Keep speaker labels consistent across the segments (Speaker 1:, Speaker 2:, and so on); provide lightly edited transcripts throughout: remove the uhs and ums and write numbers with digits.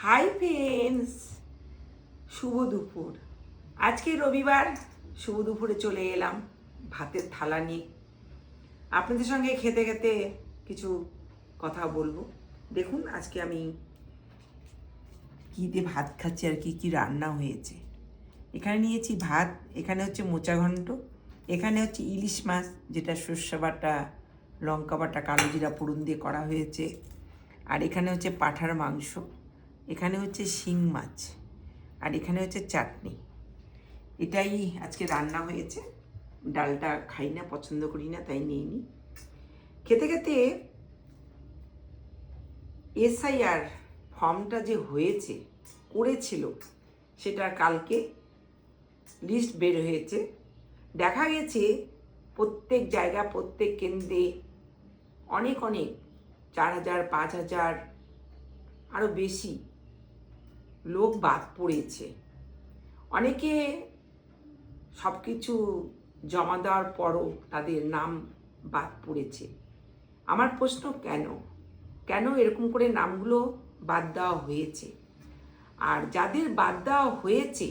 Speaker 1: Hi friends, শুভ দুপুর। আজকে রবিবার, শুভ দুপুরে চলে এলাম ভাতের থালা নিয়ে আপনাদের সঙ্গে খেতে খেতে কিছু কথা বলবো। দেখুন আজকে আমি কী দিয়ে ভাত খাচ্ছি আর কি কি রান্না হয়েছে। এখানে নিয়েছি ভাত, এখানে হচ্ছে মোচা ঘন্ট, এখানে হচ্ছে ইলিশ মাছ যেটা সর্ষে বাটা, লঙ্কা বাটা, কালো জিরা ফোড়ন দিয়ে করা হয়েছে, আর এখানে হচ্ছে পাঁঠার মাংস, এখানে হচ্ছে শিং মাছ, আর এখানে হচ্ছে চাটনি। এটাই আজকে রান্না হয়েছে। ডালটা খাই না, পছন্দ করি না, তাই নিইনি। খেতে খেতে এসআইআর ফর্মটা যে হয়েছে করেছিল সেটা কালকে লিস্ট বের হয়েছে। দেখা গেছে প্রত্যেক জায়গা, প্রত্যেক কেন্দ্রে অনেক 4,000, 5,000 আরও বেশি লোক বাদ পড়েছে। অনেকে সব কিছু জমা দেওয়ার পরও তাদের নাম বাদ পড়েছে। আমার প্রশ্ন, কেন এরকম করে নামগুলো বাদ দেওয়া হয়েছে? আর যাদের বাদ দেওয়া হয়েছে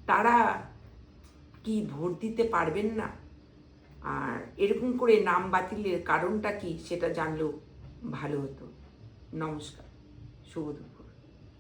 Speaker 1: তারা কি ভোট দিতে পারবেন না? আর এরকম করে নাম বাতিলের কারণটা কি সেটা জানলেও ভালো হতো। নমস্কার, শুভ দুপুর।